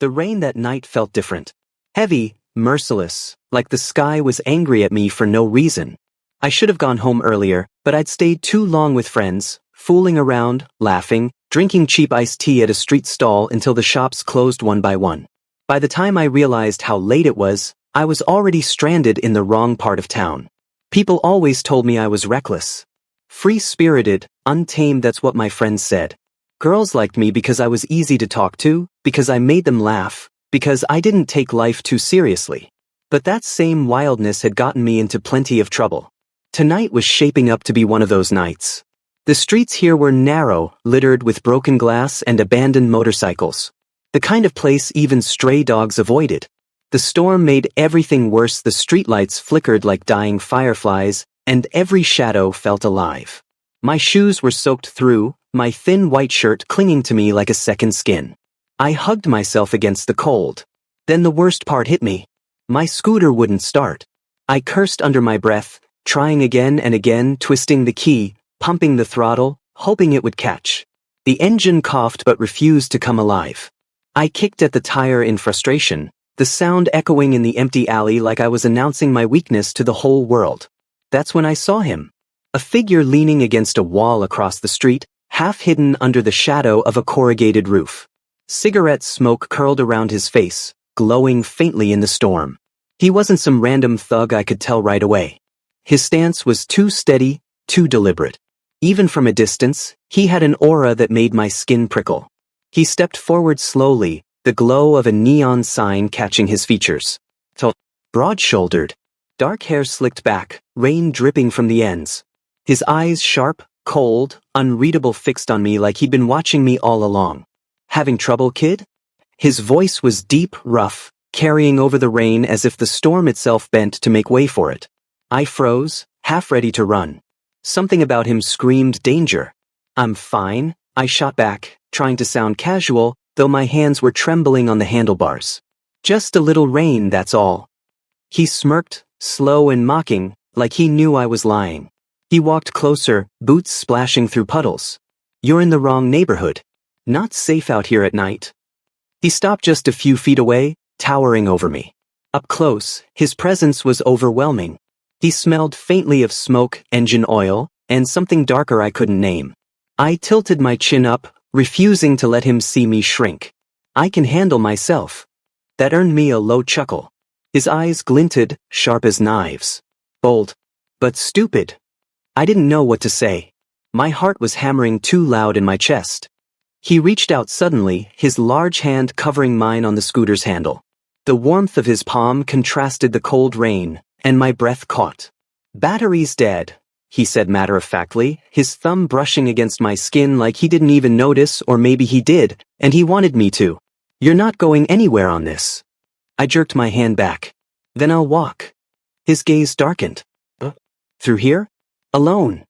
The rain that night felt different. Heavy, merciless, like the sky was angry at me for no reason. I should have gone home earlier, but I'd stayed too long with friends, fooling around, laughing, drinking cheap iced tea at a street stall until the shops closed one by one. By the time I realized how late it was, I was already stranded in the wrong part of town. People always told me I was reckless. Free-spirited, untamed, that's what my friends said. Girls liked me because I was easy to talk to, because I made them laugh, because I didn't take life too seriously. But that same wildness had gotten me into plenty of trouble. Tonight was shaping up to be one of those nights. The streets here were narrow, littered with broken glass and abandoned motorcycles. The kind of place even stray dogs avoided. The storm made everything worse. The streetlights flickered like dying fireflies, and every shadow felt alive. My shoes were soaked through, my thin white shirt clinging to me like a second skin. I hugged myself against the cold. Then the worst part hit me. My scooter wouldn't start. I cursed under my breath, trying again and again, twisting the key, pumping the throttle, hoping it would catch. The engine coughed but refused to come alive. I kicked at the tire in frustration, the sound echoing in the empty alley like I was announcing my weakness to the whole world. That's when I saw him. A figure leaning against a wall across the street, half hidden under the shadow of a corrugated roof. Cigarette smoke curled around his face, glowing faintly in the storm. He wasn't some random thug, I could tell right away. His stance was too steady, too deliberate. Even from a distance, he had an aura that made my skin prickle. He stepped forward slowly, the glow of a neon sign catching his features. Tall, broad-shouldered, dark hair slicked back, rain dripping from the ends. His eyes sharp, cold, unreadable, fixed on me like he'd been watching me all along. Having trouble, kid? His voice was deep, rough, carrying over the rain as if the storm itself bent to make way for it. I froze, half ready to run. Something about him screamed danger. I'm fine, I shot back, trying to sound casual, though my hands were trembling on the handlebars. Just a little rain, that's all. He smirked, slow and mocking, like he knew I was lying. He walked closer, boots splashing through puddles. You're in the wrong neighborhood. Not safe out here at night. He stopped just a few feet away, towering over me. Up close, his presence was overwhelming. He smelled faintly of smoke, engine oil, and something darker I couldn't name. I tilted my chin up, refusing to let him see me shrink. I can handle myself. That earned me a low chuckle. His eyes glinted, sharp as knives. Bold. But stupid. I didn't know what to say. My heart was hammering too loud in my chest. He reached out suddenly, his large hand covering mine on the scooter's handle. The warmth of his palm contrasted the cold rain, and my breath caught. Battery's dead, he said matter-of-factly, his thumb brushing against my skin like he didn't even notice, or maybe he did, and he wanted me to. You're not going anywhere on this. I jerked my hand back. Then I'll walk. His gaze darkened. Through here? Alone.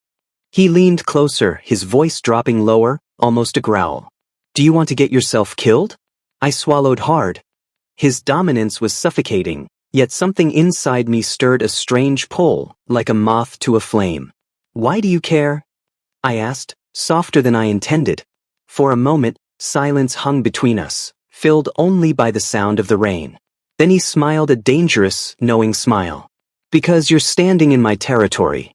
He leaned closer, his voice dropping lower, almost a growl. Do you want to get yourself killed? I swallowed hard. His dominance was suffocating, yet something inside me stirred a strange pull, like a moth to a flame. Why do you care? I asked, softer than I intended. For a moment, silence hung between us, filled only by the sound of the rain. Then he smiled, a dangerous, knowing smile. Because you're standing in my territory.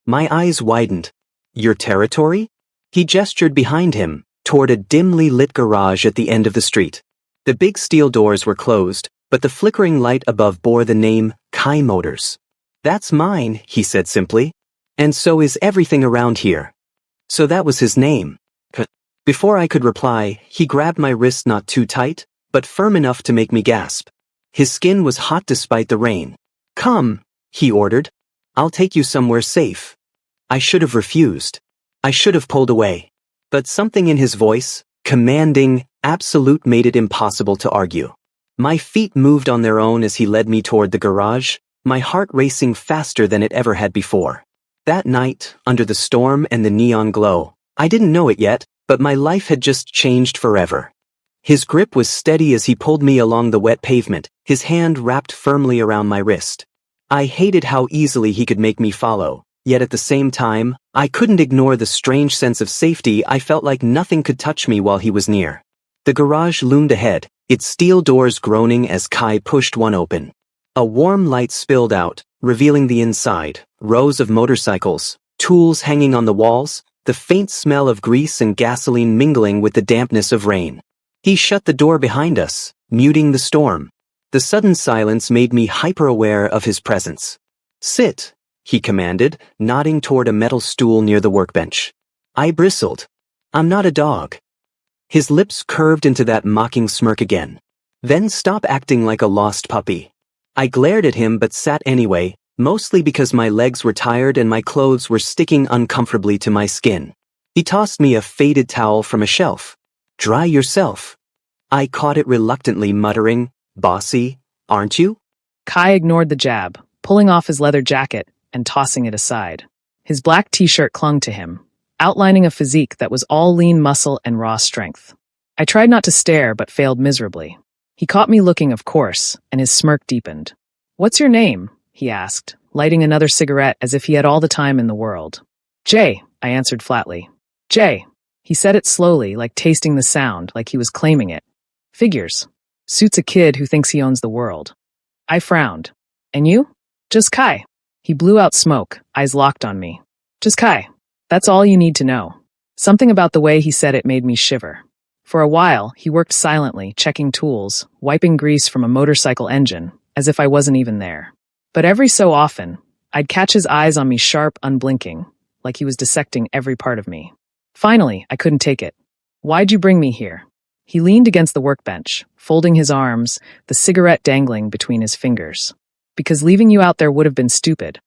My eyes widened. Your territory? He gestured behind him, toward a dimly lit garage at the end of the street. The big steel doors were closed, but the flickering light above bore the name, Kai Motors. That's mine, he said simply. And so is everything around here. So that was his name. Before I could reply, he grabbed my wrist not too tight, but firm enough to make me gasp. His skin was hot despite the rain. Come, he ordered. I'll take you somewhere safe. I should have refused. I should have pulled away. But something in his voice, commanding, absolute, made it impossible to argue. My feet moved on their own as he led me toward the garage, my heart racing faster than it ever had before. That night, under the storm and the neon glow, I didn't know it yet, but my life had just changed forever. His grip was steady as he pulled me along the wet pavement, his hand wrapped firmly around my wrist. I hated how easily he could make me follow, yet at the same time, I couldn't ignore the strange sense of safety. I felt like nothing could touch me while he was near. The garage loomed ahead, its steel doors groaning as Kai pushed one open. A warm light spilled out, revealing the inside, rows of motorcycles, tools hanging on the walls, the faint smell of grease and gasoline mingling with the dampness of rain. He shut the door behind us, muting the storm. The sudden silence made me hyper-aware of his presence. "Sit," he commanded, nodding toward a metal stool near the workbench. I bristled. "I'm not a dog." His lips curved into that mocking smirk again. "Then stop acting like a lost puppy." I glared at him but sat anyway, mostly because my legs were tired and my clothes were sticking uncomfortably to my skin. He tossed me a faded towel from a shelf. "Dry yourself." I caught it reluctantly, muttering, "Bossy, aren't you?" Kai ignored the jab, pulling off his leather jacket and tossing it aside. His black t-shirt clung to him, outlining a physique that was all lean muscle and raw strength. I tried not to stare but failed miserably. He caught me looking, of course, and his smirk deepened. "What's your name?" he asked, lighting another cigarette as if he had all the time in the world. "Jay," I answered flatly. "Jay." He said it slowly, like tasting the sound, like he was claiming it. "Figures. Suits a kid who thinks he owns the world." I frowned. "And you?" "Just Kai." He blew out smoke, eyes locked on me. "Just Kai. That's all you need to know." Something about the way he said it made me shiver. For a while, he worked silently, checking tools, wiping grease from a motorcycle engine, as if I wasn't even there. But every so often, I'd catch his eyes on me sharp, unblinking, like he was dissecting every part of me. Finally, I couldn't take it. "Why'd you bring me here?" He leaned against the workbench, folding his arms, the cigarette dangling between his fingers. "Because leaving you out there would have been stupid."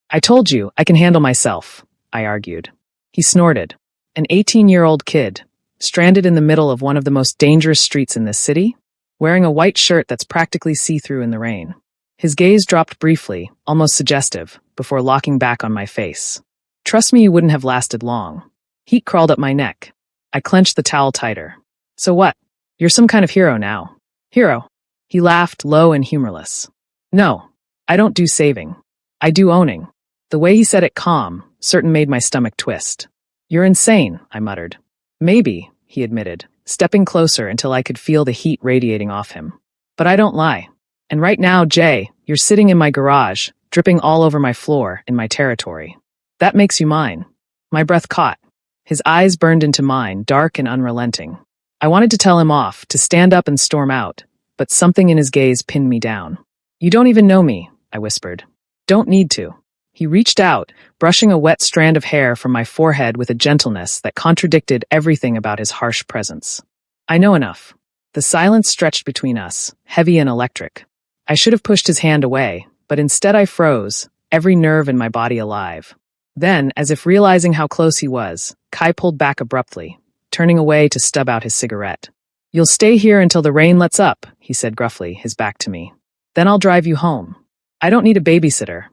"I told you, I can handle myself," I argued. He snorted. "An 18-year-old kid, stranded in the middle of one of the most dangerous streets in this city, wearing a white shirt that's practically see-through in the rain." His gaze dropped briefly, almost suggestive, before locking back on my face. "Trust me, you wouldn't have lasted long." Heat crawled up my neck. I clenched the towel tighter. "So what? You're some kind of hero now." "Hero?" He laughed, low and humorless. "No, I don't do saving. I do owning." The way he said it calm, certain made my stomach twist. "You're insane," I muttered. "Maybe," he admitted, stepping closer until I could feel the heat radiating off him. "But I don't lie. And right now, Jay, you're sitting in my garage, dripping all over my floor, in my territory. That makes you mine." My breath caught. His eyes burned into mine, dark and unrelenting. I wanted to tell him off, to stand up and storm out, but something in his gaze pinned me down. "You don't even know me," I whispered. "Don't need to." He reached out, brushing a wet strand of hair from my forehead with a gentleness that contradicted everything about his harsh presence. "I know enough." The silence stretched between us, heavy and electric. I should have pushed his hand away, but instead I froze, every nerve in my body alive. Then, as if realizing how close he was, Kai pulled back abruptly, turning away to stub out his cigarette. "You'll stay here until the rain lets up," he said gruffly, his back to me. "Then I'll drive you home." "I don't need a babysitter."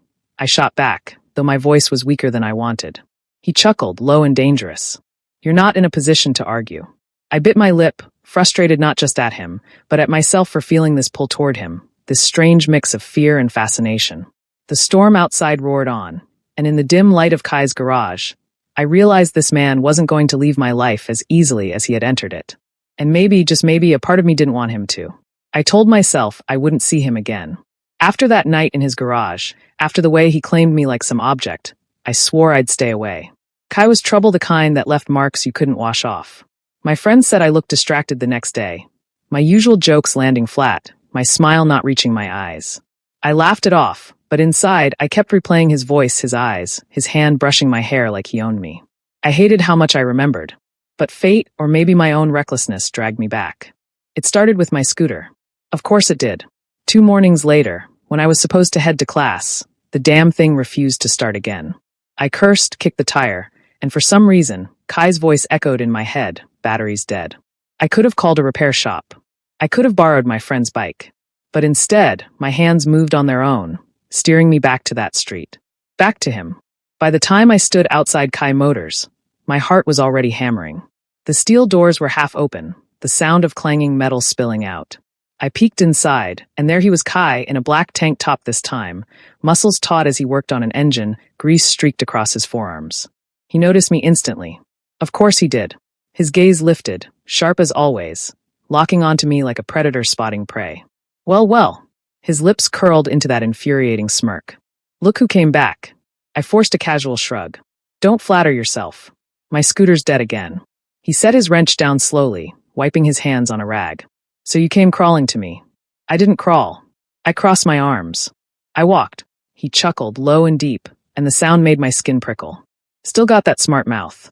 I shot back, though my voice was weaker than I wanted. He chuckled, low and dangerous. "You're not in a position to argue." I bit my lip, frustrated not just at him, but at myself for feeling this pull toward him, this strange mix of fear and fascination. The storm outside roared on, and in the dim light of Kai's garage, I realized this man wasn't going to leave my life as easily as he had entered it. And maybe, just maybe, a part of me didn't want him to. I told myself I wouldn't see him again. After that night in his garage, after the way he claimed me like some object, I swore I'd stay away. Kai was trouble, the kind that left marks you couldn't wash off. My friends said I looked distracted the next day, my usual jokes landing flat, my smile not reaching my eyes. I laughed it off, but inside I kept replaying his voice, his eyes, his hand brushing my hair like he owned me. I hated how much I remembered, but fate, or maybe my own recklessness, dragged me back. It started with my scooter. Of course it did. 2 mornings later, when I was supposed to head to class, the damn thing refused to start again. I cursed, kicked the tire, and for some reason, Kai's voice echoed in my head, "Battery's dead." I could have called a repair shop. I could have borrowed my friend's bike. But instead, my hands moved on their own, steering me back to that street. Back to him. By the time I stood outside Kai Motors, my heart was already hammering. The steel doors were half open, the sound of clanging metal spilling out. I peeked inside, and there he was, Kai, in a black tank top this time, muscles taut as he worked on an engine, grease streaked across his forearms. He noticed me instantly. Of course he did. His gaze lifted, sharp as always, locking onto me like a predator spotting prey. Well, well. His lips curled into that infuriating smirk. Look who came back. I forced a casual shrug. Don't flatter yourself. My scooter's dead again. He set his wrench down slowly, wiping his hands on a rag. So you came crawling to me. I didn't crawl. I crossed my arms. I walked. He chuckled low and deep, and the sound made my skin prickle. Still got that smart mouth.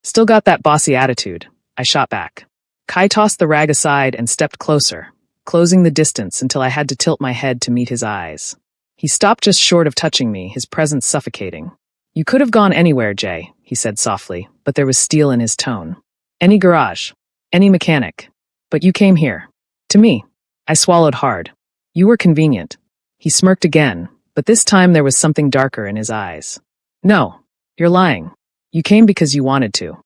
Still got that bossy attitude. I shot back. Kai tossed the rag aside and stepped closer, closing the distance until I had to tilt my head to meet his eyes. He stopped just short of touching me, his presence suffocating. You could have gone anywhere, Jay, he said softly, but there was steel in his tone. Any garage. Any mechanic. But you came here. To me. I swallowed hard. You were convenient. He smirked again, but this time there was something darker in his eyes. No, you're lying. You came because you wanted to.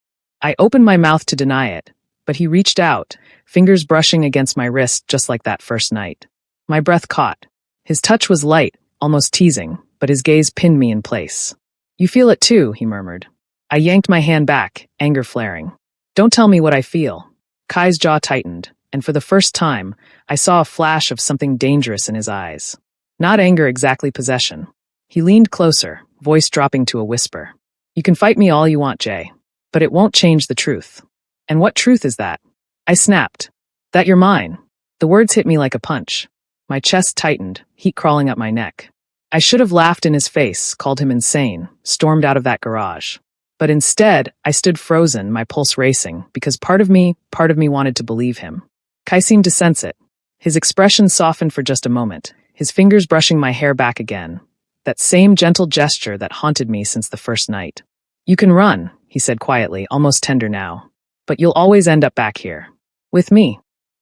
I opened my mouth to deny it, but he reached out, fingers brushing against my wrist just like that first night. My breath caught. His touch was light, almost teasing, but his gaze pinned me in place. You feel it too, he murmured. I yanked my hand back, anger flaring. Don't tell me what I feel. Kai's jaw tightened, and for the first time, I saw a flash of something dangerous in his eyes. Not anger, exactly possession. He leaned closer, voice dropping to a whisper. You can fight me all you want, Jay, but it won't change the truth. And what truth is that? I snapped. That you're mine. The words hit me like a punch. My chest tightened, heat crawling up my neck. I should have laughed in his face, called him insane, stormed out of that garage. But instead, I stood frozen, my pulse racing, because part of me wanted to believe him. Kai seemed to sense it. His expression softened for just a moment, his fingers brushing my hair back again. That same gentle gesture that haunted me since the first night. You can run, he said quietly, almost tender now. But you'll always end up back here. With me.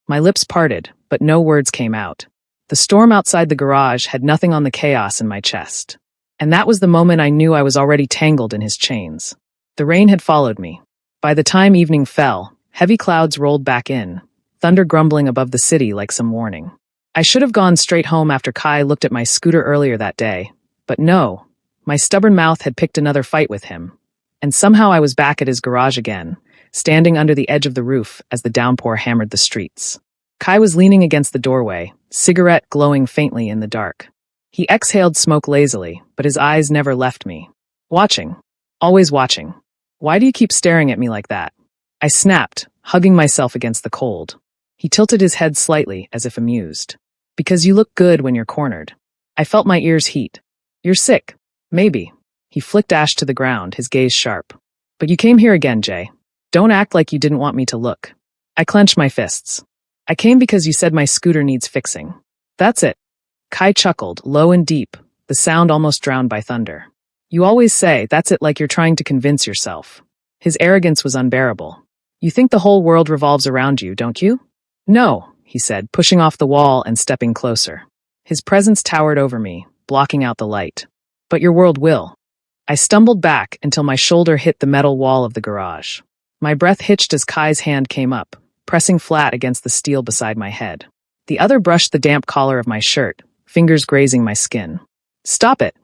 My lips parted, but no words came out. The storm outside the garage had nothing on the chaos in my chest. And that was the moment I knew I was already tangled in his chains. The rain had followed me. By the time evening fell, heavy clouds rolled back in, thunder grumbling above the city like some warning. I should have gone straight home after Kai looked at my scooter earlier that day. But no, my stubborn mouth had picked another fight with him. And somehow I was back at his garage again, standing under the edge of the roof as the downpour hammered the streets. Kai was leaning against the doorway, cigarette glowing faintly in the dark. He exhaled smoke lazily, but his eyes never left me. Watching. Always watching. Why do you keep staring at me like that? I snapped, hugging myself against the cold. He tilted his head slightly, as if amused. Because you look good when you're cornered. I felt my ears heat. You're sick. Maybe. He flicked ash to the ground, his gaze sharp. But you came here again, Jay. Don't act like you didn't want me to look. I clenched my fists. I came because you said my scooter needs fixing. That's it. Kai chuckled, low and deep, the sound almost drowned by thunder. You always say, that's it, like you're trying to convince yourself. His arrogance was unbearable. You think the whole world revolves around you, don't you? No, he said, pushing off the wall and stepping closer. His presence towered over me, blocking out the light. But your world will. I stumbled back until my shoulder hit the metal wall of the garage. My breath hitched as Kai's hand came up, pressing flat against the steel beside my head. The other brushed the damp collar of my shirt, fingers grazing my skin. Stop it,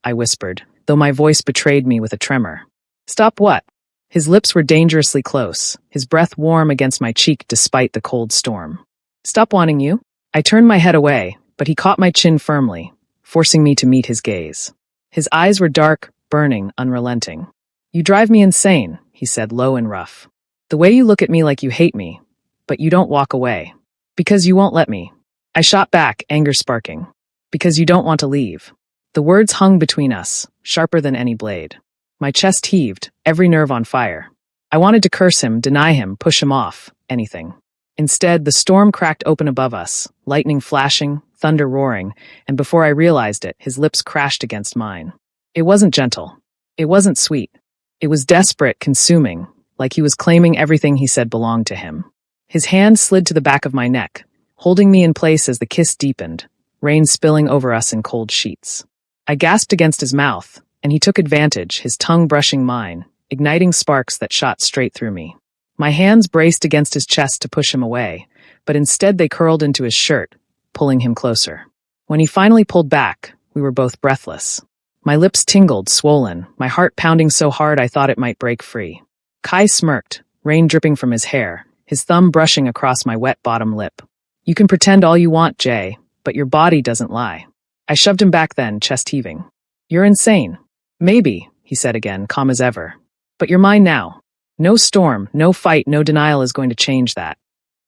I whispered, though my voice betrayed me with a tremor. Stop what? His lips were dangerously close, his breath warm against my cheek despite the cold storm. Stop wanting you? I turned my head away, but he caught my chin firmly, forcing me to meet his gaze. His eyes were dark, burning, unrelenting. You drive me insane, he said low and rough. The way you look at me like you hate me, but you don't walk away. Because you won't let me. I shot back, anger sparking. Because you don't want to leave. The words hung between us, sharper than any blade. My chest heaved, every nerve on fire. I wanted to curse him, deny him, push him off, anything. Instead, the storm cracked open above us, lightning flashing, thunder roaring, and before I realized it, his lips crashed against mine. It wasn't gentle. It wasn't sweet. It was desperate, consuming, like he was claiming everything he said belonged to him. His hand slid to the back of my neck, holding me in place as the kiss deepened, rain spilling over us in cold sheets. I gasped against his mouth, and he took advantage, his tongue brushing mine, igniting sparks that shot straight through me. My hands braced against his chest to push him away, but instead they curled into his shirt, pulling him closer. When he finally pulled back, we were both breathless. My lips tingled, swollen, my heart pounding so hard I thought it might break free. Kai smirked, rain dripping from his hair, his thumb brushing across my wet bottom lip. You can pretend all you want, Jay, but your body doesn't lie. I shoved him back then, chest heaving. You're insane. Maybe, he said again, calm as ever. But you're mine now. No storm, no fight, no denial is going to change that.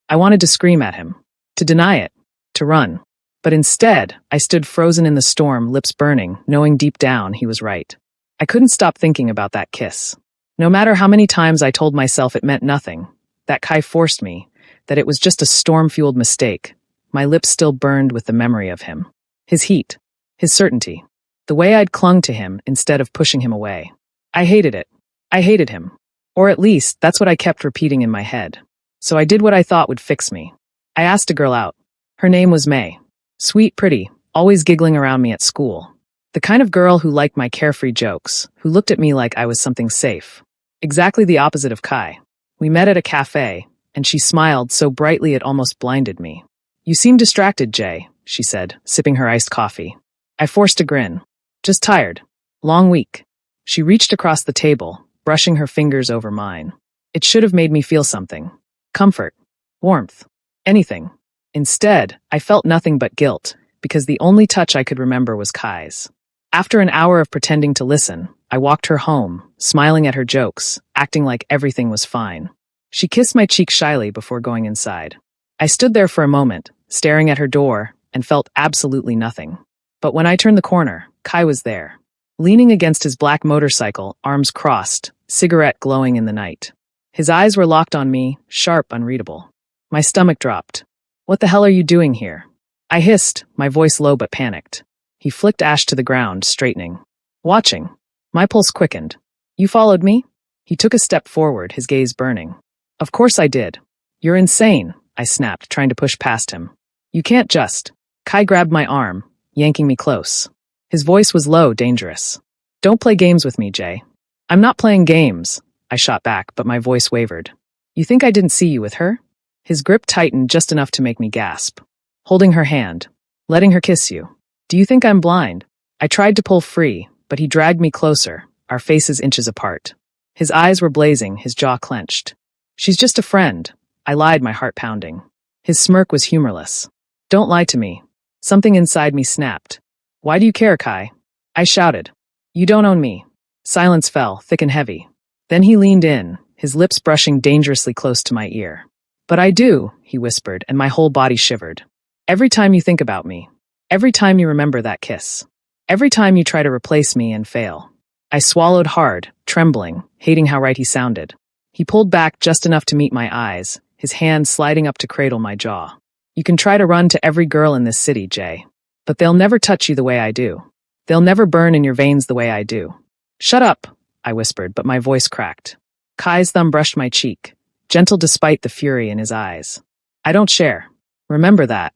I wanted to scream at him, to deny it, to run. But instead, I stood frozen in the storm, lips burning, knowing deep down he was right. I couldn't stop thinking about that kiss. No matter how many times I told myself it meant nothing, that Kai forced me, that it was just a storm-fueled mistake, my lips still burned with the memory of him. His heat, his certainty, the way I'd clung to him instead of pushing him away. I hated it. I hated him. Or at least, that's what I kept repeating in my head. So I did what I thought would fix me. I asked a girl out. Her name was May. Sweet, pretty, always giggling around me at school. The kind of girl who liked my carefree jokes, who looked at me like I was something safe. Exactly the opposite of Kai. We met at a cafe, and she smiled so brightly it almost blinded me. You seem distracted, Jay, she said, sipping her iced coffee. I forced a grin. Just tired. Long week. She reached across the table, brushing her fingers over mine. It should have made me feel something. Comfort. Warmth. Anything. Instead, I felt nothing but guilt, because the only touch I could remember was Kai's. After an hour of pretending to listen, I walked her home, smiling at her jokes, acting like everything was fine. She kissed my cheek shyly before going inside. I stood there for a moment, staring at her door, and felt absolutely nothing. But when I turned the corner, Kai was there. Leaning against his black motorcycle, arms crossed, cigarette glowing in the night. His eyes were locked on me, sharp, unreadable. My stomach dropped. What the hell are you doing here? I hissed, my voice low but panicked. He flicked ash to the ground, straightening. Watching. My pulse quickened. You followed me? He took a step forward, his gaze burning. Of course I did. You're insane, I snapped, trying to push past him. You can't just. Kai grabbed my arm, yanking me close. His voice was low, dangerous. Don't play games with me, Jay. I'm not playing games, I shot back, but my voice wavered. You think I didn't see you with her? His grip tightened just enough to make me gasp. Holding her hand. Letting her kiss you. Do you think I'm blind? I tried to pull free, but he dragged me closer, our faces inches apart. His eyes were blazing, his jaw clenched. She's just a friend. I lied, my heart pounding. His smirk was humorless. Don't lie to me. Something inside me snapped. Why do you care, Kai? I shouted. You don't own me. Silence fell, thick and heavy. Then he leaned in, his lips brushing dangerously close to my ear. But I do, he whispered, and my whole body shivered. Every time you think about me. Every time you remember that kiss. Every time you try to replace me and fail. I swallowed hard, trembling, hating how right he sounded. He pulled back just enough to meet my eyes, his hand sliding up to cradle my jaw. You can try to run to every girl in this city, Jay. But they'll never touch you the way I do. They'll never burn in your veins the way I do. Shut up, I whispered, but my voice cracked. Kai's thumb brushed my cheek, gentle despite the fury in his eyes. I don't share. Remember that.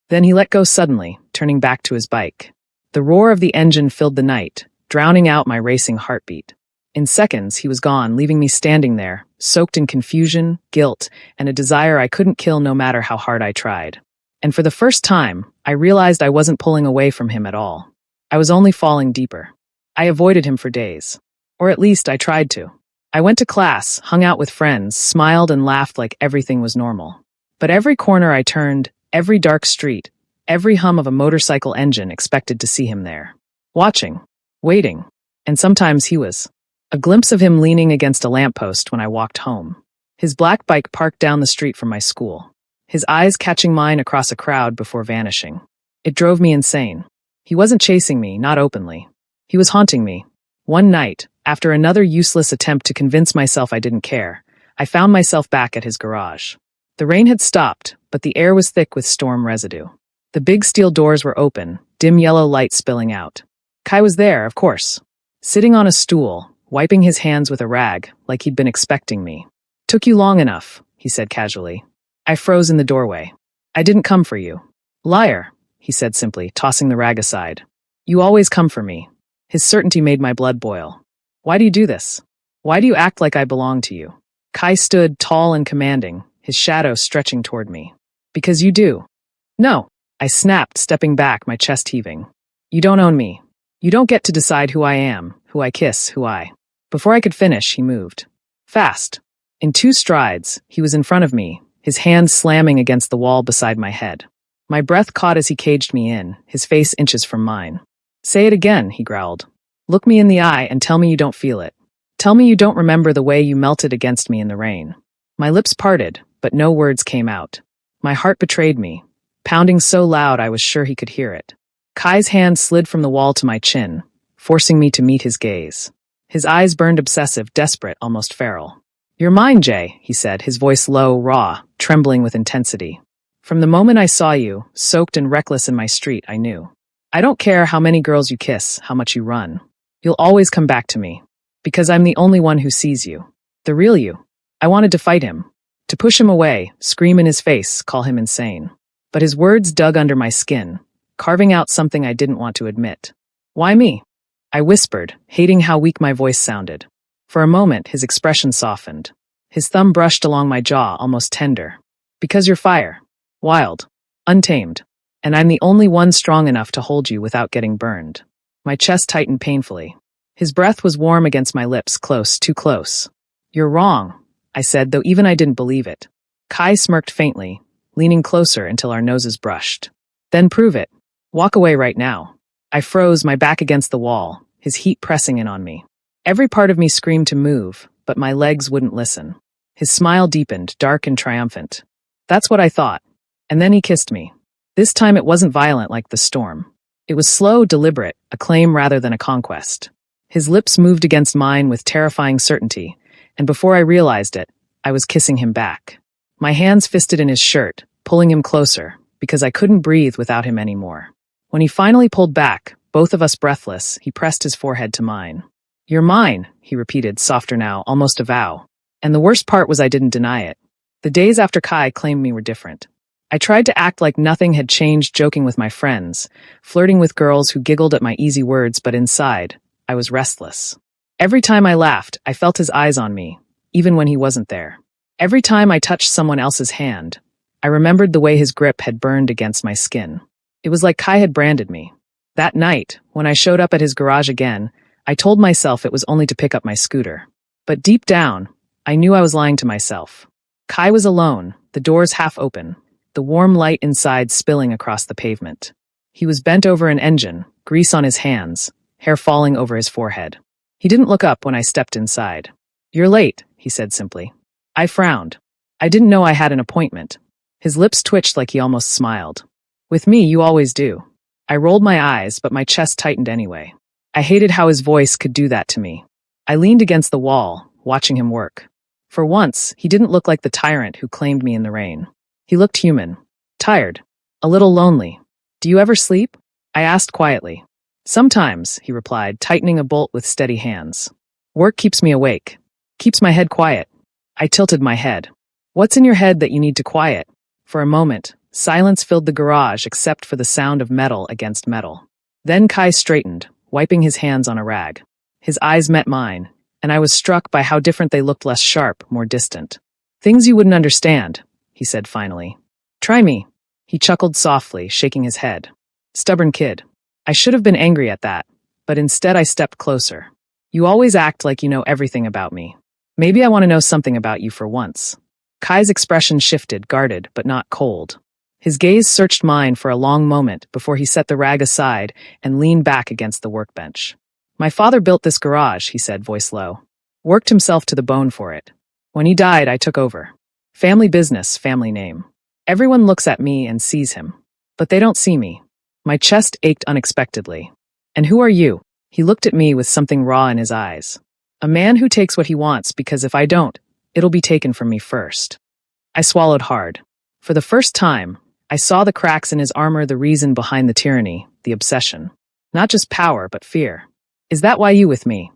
Then he let go suddenly, turning back to his bike. The roar of the engine filled the night, drowning out my racing heartbeat. In seconds, he was gone, leaving me standing there, soaked in confusion, guilt, and a desire I couldn't kill no matter how hard I tried. And for the first time, I realized I wasn't pulling away from him at all. I was only falling deeper. I avoided him for days. Or at least I tried to. I went to class, hung out with friends, smiled and laughed like everything was normal. But every corner I turned, every dark street, every hum of a motorcycle engine expected to see him there. Watching. Waiting. And sometimes he was. A glimpse of him leaning against a lamppost when I walked home. His black bike parked down the street from my school. His eyes catching mine across a crowd before vanishing. It drove me insane. He wasn't chasing me, not openly. He was haunting me. One night, after another useless attempt to convince myself I didn't care, I found myself back at his garage. The rain had stopped, but the air was thick with storm residue. The big steel doors were open, dim yellow light spilling out. Kai was there, of course. Sitting on a stool, wiping his hands with a rag, like he'd been expecting me. Took you long enough, he said casually. I froze in the doorway. I didn't come for you. Liar, he said simply, tossing the rag aside. You always come for me. His certainty made my blood boil. Why do you do this? Why do you act like I belong to you? Kai stood tall and commanding, his shadow stretching toward me. Because you do. No, I snapped, stepping back, my chest heaving. You don't own me. You don't get to decide who I am, who I kiss, who I... Before I could finish, he moved. Fast. In 2 strides, he was in front of me, his hand slamming against the wall beside my head. My breath caught as he caged me in, his face inches from mine. "Say it again," he growled. "Look me in the eye and tell me you don't feel it. Tell me you don't remember the way you melted against me in the rain." My lips parted, but no words came out. My heart betrayed me, pounding so loud I was sure he could hear it. Kai's hand slid from the wall to my chin, forcing me to meet his gaze. His eyes burned obsessive, desperate, almost feral. "You're mine, Jay," he said, his voice low, raw, trembling with intensity. "From the moment I saw you, soaked and reckless in my street, I knew. I don't care how many girls you kiss, how much you run. You'll always come back to me. Because I'm the only one who sees you. The real you." I wanted to fight him, to push him away, scream in his face, call him insane. But his words dug under my skin, carving out something I didn't want to admit. "Why me?" I whispered, hating how weak my voice sounded. For a moment, his expression softened. His thumb brushed along my jaw, almost tender. "Because you're fire. Wild. Untamed. And I'm the only one strong enough to hold you without getting burned." My chest tightened painfully. His breath was warm against my lips, close, too close. "You're wrong," I said, though even I didn't believe it. Kai smirked faintly, leaning closer until our noses brushed. "Then prove it. Walk away right now." I froze, my back against the wall, his heat pressing in on me. Every part of me screamed to move, but my legs wouldn't listen. His smile deepened, dark and triumphant. "That's what I thought." And then he kissed me. This time it wasn't violent like the storm. It was slow, deliberate, a claim rather than a conquest. His lips moved against mine with terrifying certainty, and before I realized it, I was kissing him back. My hands fisted in his shirt, pulling him closer, because I couldn't breathe without him anymore. When he finally pulled back, both of us breathless, he pressed his forehead to mine. "You're mine," he repeated, softer now, almost a vow. And the worst part was I didn't deny it. The days after Kai claimed me were different. I tried to act like nothing had changed, joking with my friends, flirting with girls who giggled at my easy words, but inside, I was restless. Every time I laughed, I felt his eyes on me, even when he wasn't there. Every time I touched someone else's hand, I remembered the way his grip had burned against my skin. It was like Kai had branded me. That night, when I showed up at his garage again, I told myself it was only to pick up my scooter. But deep down, I knew I was lying to myself. Kai was alone, the doors half open, the warm light inside spilling across the pavement. He was bent over an engine, grease on his hands, hair falling over his forehead. He didn't look up when I stepped inside. "You're late," he said simply. I frowned. I didn't know I had an appointment. His lips twitched like he almost smiled. "With me, you always do." I rolled my eyes, but my chest tightened anyway. I hated how his voice could do that to me. I leaned against the wall, watching him work. For once, he didn't look like the tyrant who claimed me in the rain. He looked human. Tired. A little lonely. "Do you ever sleep?" I asked quietly. "Sometimes," he replied, tightening a bolt with steady hands. "Work keeps me awake. Keeps my head quiet." I tilted my head. "What's in your head that you need to quiet?" For a moment, silence filled the garage except for the sound of metal against metal. Then Kai straightened, wiping his hands on a rag. His eyes met mine, and I was struck by how different they looked, less sharp, more distant. "Things you wouldn't understand," he said finally. "Try me." He chuckled softly, shaking his head. "Stubborn kid." I should have been angry at that, but instead I stepped closer. "You always act like you know everything about me. Maybe I want to know something about you for once." Kai's expression shifted, guarded, but not cold. His gaze searched mine for a long moment before he set the rag aside and leaned back against the workbench. "My father built this garage," he said, voice low. "Worked himself to the bone for it. When he died, I took over. Family business, family name. Everyone looks at me and sees him. But they don't see me." My chest ached unexpectedly. "And who are you?" He looked at me with something raw in his eyes. "A man who takes what he wants, because if I don't, it'll be taken from me first." I swallowed hard. For the first time, I saw the cracks in his armor, the reason behind the tyranny, the obsession. Not just power, but fear. "Is that why you with me?"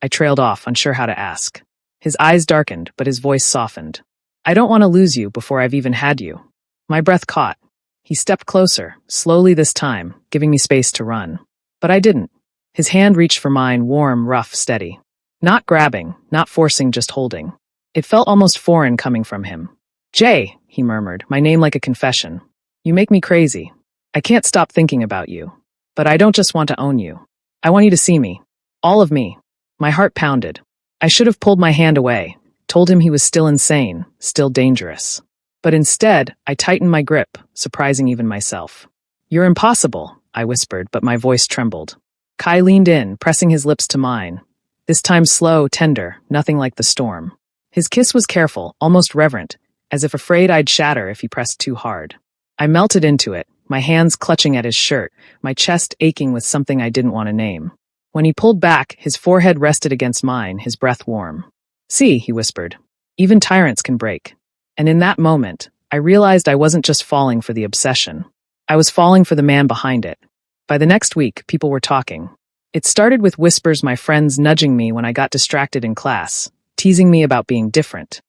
I trailed off, unsure how to ask. His eyes darkened, but his voice softened. "I don't want to lose you before I've even had you." My breath caught. He stepped closer, slowly this time, giving me space to run. But I didn't. His hand reached for mine, warm, rough, steady. Not grabbing, not forcing, just holding. It felt almost foreign coming from him. "Jay," he murmured, my name like a confession. "You make me crazy. I can't stop thinking about you. But I don't just want to own you. I want you to see me. All of me." My heart pounded. I should have pulled my hand away, told him he was still insane, still dangerous. But instead, I tightened my grip, surprising even myself. "You're impossible," I whispered, but my voice trembled. Kai leaned in, pressing his lips to mine. This time slow, tender, nothing like the storm. His kiss was careful, almost reverent, as if afraid I'd shatter if he pressed too hard. I melted into it, my hands clutching at his shirt, my chest aching with something I didn't want to name. When he pulled back, his forehead rested against mine, his breath warm. "See," he whispered, "even tyrants can break." And in that moment, I realized I wasn't just falling for the obsession. I was falling for the man behind it. By the next week, people were talking. It started with whispers, my friends nudging me when I got distracted in class, teasing me about being different.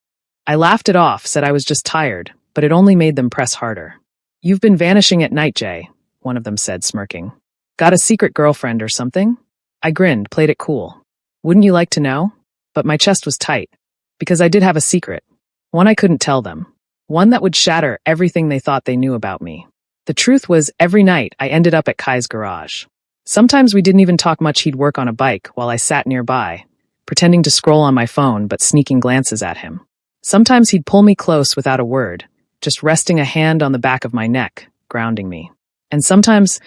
I laughed it off, said I was just tired, but it only made them press harder. "You've been vanishing at night, Jay," one of them said, smirking. "Got a secret girlfriend or something?" I grinned, played it cool. "Wouldn't you like to know?" But my chest was tight, because I did have a secret. One I couldn't tell them. One that would shatter everything they thought they knew about me. The truth was, every night I ended up at Kai's garage. Sometimes we didn't even talk much. He'd work on a bike while I sat nearby, pretending to scroll on my phone but sneaking glances at him. Sometimes he'd pull me close without a word, just resting a hand on the back of my neck, grounding me. And sometimes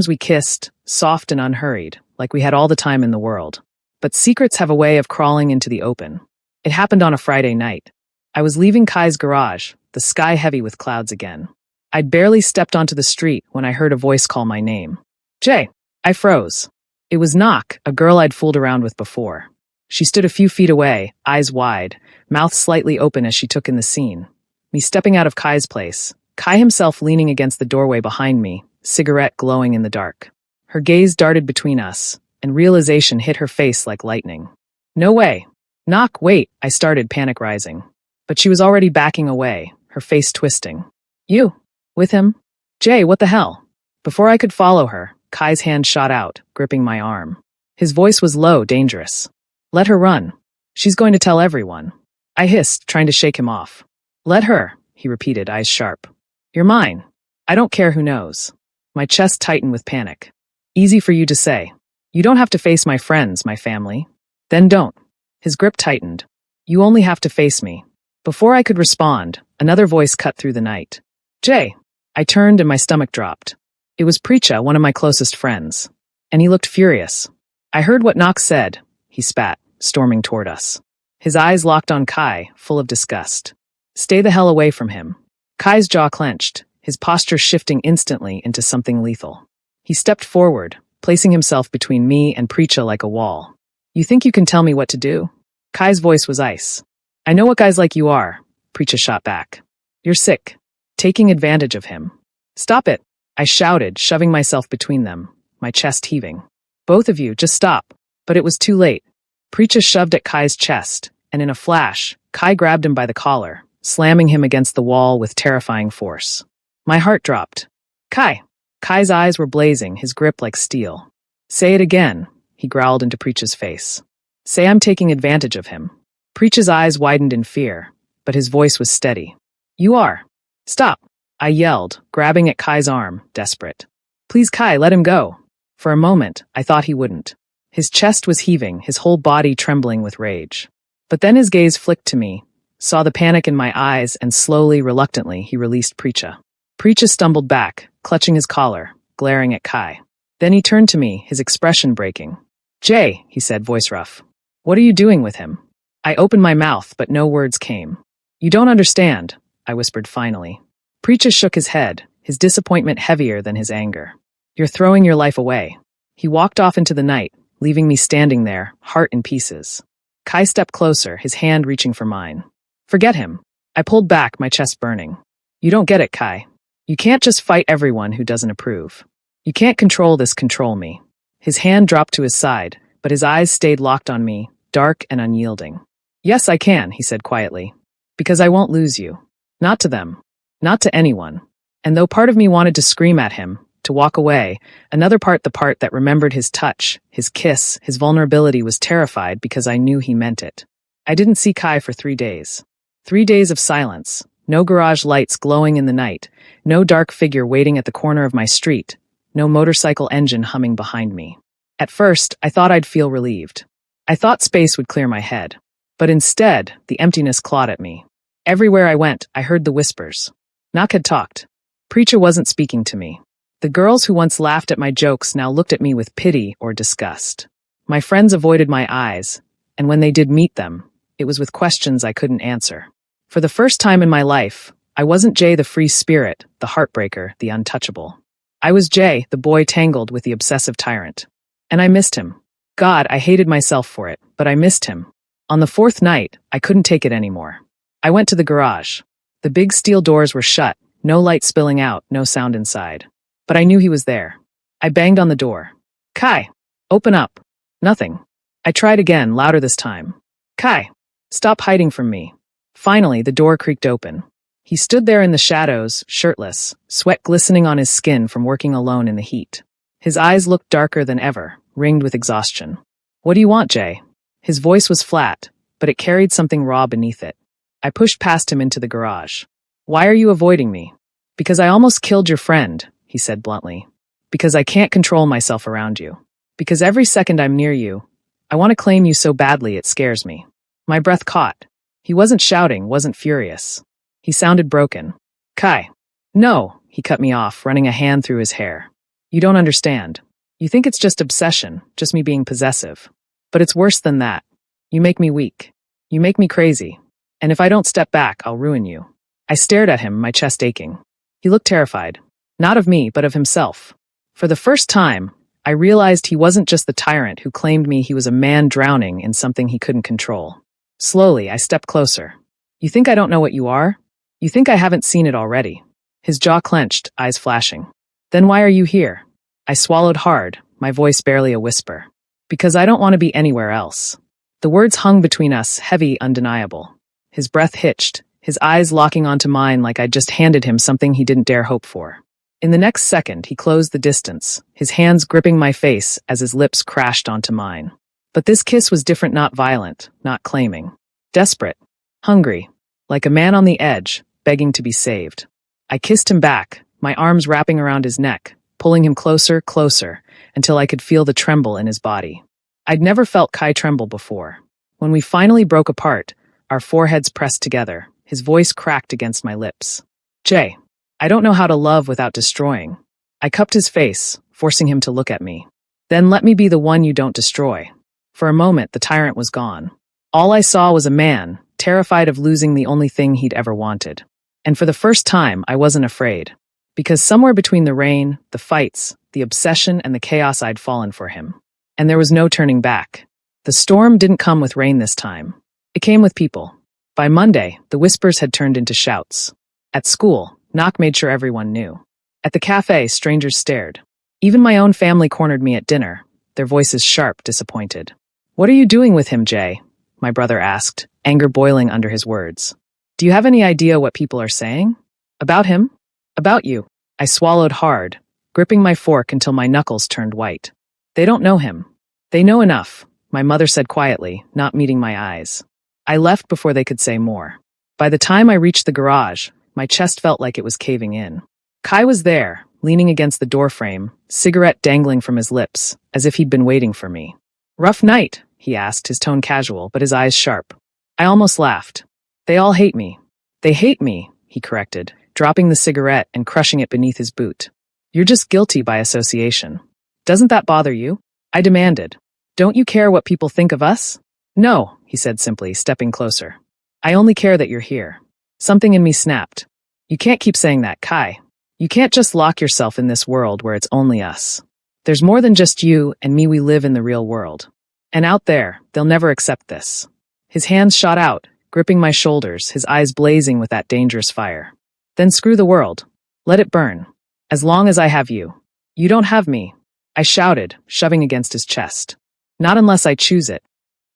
we kissed, soft and unhurried, like we had all the time in the world. But secrets have a way of crawling into the open. It happened on a Friday night. I was leaving Kai's garage, the sky heavy with clouds again. I'd barely stepped onto the street when I heard a voice call my name. "Jay." I froze. It was Nok, a girl I'd fooled around with before. She stood a few feet away, eyes wide, mouth slightly open as she took in the scene. Me stepping out of Kai's place, Kai himself leaning against the doorway behind me, cigarette glowing in the dark. Her gaze darted between us, and realization hit her face like lightning. "No way." "Nok, wait," I started, panic rising. But she was already backing away, her face twisting. "You? With him?" "Jay, what the hell?" Before I could follow her, Kai's hand shot out, gripping my arm. His voice was low, dangerous. "Let her run. She's going to tell everyone." I hissed, trying to shake him off. "Let her," he repeated, eyes sharp. "You're mine. I don't care who knows." My chest tightened with panic. "Easy for you to say. You don't have to face my friends, my family." "Then don't." His grip tightened. "You only have to face me." Before I could respond, another voice cut through the night. "Jay." I turned and my stomach dropped. It was Precha, one of my closest friends. And he looked furious. "I heard what Knox said," he spat, storming toward us. His eyes locked on Kai, full of disgust. "Stay the hell away from him." Kai's jaw clenched, his posture shifting instantly into something lethal. He stepped forward, placing himself between me and Precha like a wall. "You think you can tell me what to do?" Kai's voice was ice. "I know what guys like you are," Precha shot back. "You're sick. Taking advantage of him." "Stop it," I shouted, shoving myself between them, my chest heaving. "Both of you, just stop." But it was too late. Precha shoved at Kai's chest, and in a flash, Kai grabbed him by the collar, slamming him against the wall with terrifying force. My heart dropped. "Kai!" Kai's eyes were blazing, his grip like steel. "Say it again," he growled into Precha's face. "Say I'm taking advantage of him." Precha's eyes widened in fear, but his voice was steady. "You are." "Stop," I yelled, grabbing at Kai's arm, desperate. "Please, Kai, let him go." For a moment, I thought he wouldn't. His chest was heaving, his whole body trembling with rage. But then his gaze flicked to me, saw the panic in my eyes, and slowly, reluctantly, he released Precha. Precha stumbled back, clutching his collar, glaring at Kai. Then he turned to me, his expression breaking. "Jay," he said, voice rough. "What are you doing with him?" I opened my mouth, but no words came. "You don't understand," I whispered finally. Precha shook his head, his disappointment heavier than his anger. "You're throwing your life away." He walked off into the night, leaving me standing there, heart in pieces. Kai stepped closer, his hand reaching for mine. "Forget him." I pulled back, my chest burning. "You don't get it, Kai. You can't just fight everyone who doesn't approve. You can't control this, control me." His hand dropped to his side, but his eyes stayed locked on me, dark and unyielding. "Yes, I can," he said quietly. "Because I won't lose you. Not to them. Not to anyone." And though part of me wanted to scream at him, to walk away, another part, the part that remembered his touch, his kiss, his vulnerability, was terrified because I knew he meant it. I didn't see Kai for 3 days. 3 days of silence, no garage lights glowing in the night, no dark figure waiting at the corner of my street, no motorcycle engine humming behind me. At first, I thought I'd feel relieved. I thought space would clear my head. But instead, the emptiness clawed at me. Everywhere I went, I heard the whispers. Knock had talked. Preacher wasn't speaking to me. The girls who once laughed at my jokes now looked at me with pity or disgust. My friends avoided my eyes, and when they did meet them, it was with questions I couldn't answer. For the first time in my life, I wasn't Jay the free spirit, the heartbreaker, the untouchable. I was Jay, the boy tangled with the obsessive tyrant. And I missed him. God, I hated myself for it, but I missed him. On the fourth night, I couldn't take it anymore. I went to the garage. The big steel doors were shut, no light spilling out, no sound inside. But I knew he was there. I banged on the door. Kai, open up. Nothing. I tried again, louder this time. Kai, stop hiding from me. Finally, the door creaked open. He stood there in the shadows, shirtless, sweat glistening on his skin from working alone in the heat. His eyes looked darker than ever, ringed with exhaustion. What do you want, Jay? His voice was flat, but it carried something raw beneath it. I pushed past him into the garage. Why are you avoiding me? Because I almost killed your friend, he said bluntly. Because I can't control myself around you. Because every second I'm near you, I want to claim you so badly it scares me. My breath caught. He wasn't shouting, wasn't furious. He sounded broken. Kai. No, he cut me off, running a hand through his hair. You don't understand. You think it's just obsession, just me being possessive. But it's worse than that. You make me weak. You make me crazy. And if I don't step back, I'll ruin you. I stared at him, my chest aching. He looked terrified. Not of me, but of himself. For the first time, I realized he wasn't just the tyrant who claimed me he was a man drowning in something he couldn't control. Slowly, I stepped closer. You think I don't know what you are? You think I haven't seen it already? His jaw clenched, eyes flashing. Then why are you here? I swallowed hard, my voice barely a whisper. Because I don't want to be anywhere else. The words hung between us, heavy, undeniable. His breath hitched, his eyes locking onto mine like I'd just handed him something he didn't dare hope for. In the next second, he closed the distance, his hands gripping my face as his lips crashed onto mine. But this kiss was different, not violent, not claiming. Desperate. Hungry. Like a man on the edge, begging to be saved. I kissed him back, my arms wrapping around his neck, pulling him closer, closer, until I could feel the tremble in his body. I'd never felt Kai tremble before. When we finally broke apart, our foreheads pressed together, his voice cracked against my lips. Jay, I don't know how to love without destroying. I cupped his face, forcing him to look at me. Then let me be the one you don't destroy. For a moment, the tyrant was gone. All I saw was a man, terrified of losing the only thing he'd ever wanted. And for the first time, I wasn't afraid. Because somewhere between the rain, the fights, the obsession, and the chaos, I'd fallen for him. And there was no turning back. The storm didn't come with rain this time. It came with people. By Monday, the whispers had turned into shouts. At school, Knock made sure everyone knew. At the cafe, strangers stared. Even my own family cornered me at dinner, their voices sharp, disappointed. What are you doing with him, Jay? My brother asked, anger boiling under his words. Do you have any idea what people are saying? About him? About you. I swallowed hard, gripping my fork until my knuckles turned white. They don't know him. They know enough, my mother said quietly, not meeting my eyes. I left before they could say more. By the time I reached the garage, my chest felt like it was caving in. Kai was there, leaning against the doorframe, cigarette dangling from his lips, as if he'd been waiting for me. Rough night, he asked, his tone casual, but his eyes sharp. I almost laughed. They all hate me. They hate me, he corrected, dropping the cigarette and crushing it beneath his boot. You're just guilty by association. Doesn't that bother you? I demanded. Don't you care what people think of us? No, he said simply, stepping closer. I only care that you're here. Something in me snapped. You can't keep saying that, Kai. You can't just lock yourself in this world where it's only us. There's more than just you and me. We live in the real world. And out there, they'll never accept this. His hands shot out, gripping my shoulders, his eyes blazing with that dangerous fire. Then screw the world. Let it burn. As long as I have you. You don't have me. I shouted, shoving against his chest. Not unless I choose it.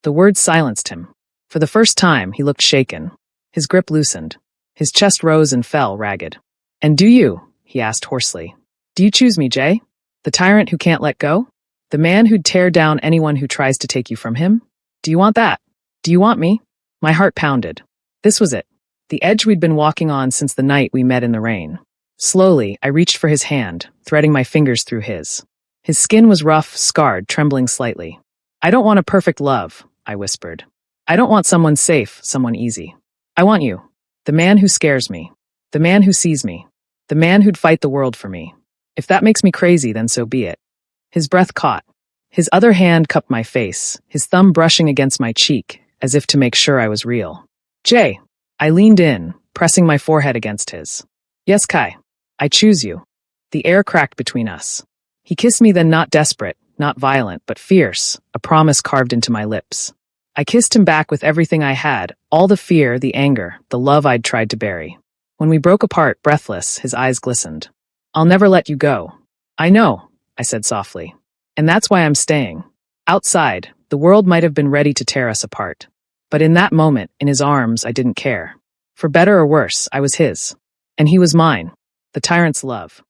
The words silenced him. For the first time, he looked shaken. His grip loosened. His chest rose and fell, ragged. And do you? He asked hoarsely. Do you choose me, Jay? The tyrant who can't let go? The man who'd tear down anyone who tries to take you from him? Do you want that? Do you want me? My heart pounded. This was it. The edge we'd been walking on since the night we met in the rain. Slowly, I reached for his hand, threading my fingers through his. His skin was rough, scarred, trembling slightly. I don't want a perfect love, I whispered. I don't want someone safe, someone easy. I want you. The man who scares me. The man who sees me. The man who'd fight the world for me. If that makes me crazy, then so be it. His breath caught. His other hand cupped my face, his thumb brushing against my cheek, as if to make sure I was real. Jay. I leaned in, pressing my forehead against his. Yes, Kai. I choose you. The air cracked between us. He kissed me then, not desperate, not violent, but fierce, a promise carved into my lips. I kissed him back with everything I had, all the fear, the anger, the love I'd tried to bury. When we broke apart, breathless, his eyes glistened. I'll never let you go. I know, I said softly. And that's why I'm staying. Outside, the world might have been ready to tear us apart. But in that moment, in his arms, I didn't care. For better or worse, I was his. And he was mine. The tyrant's love.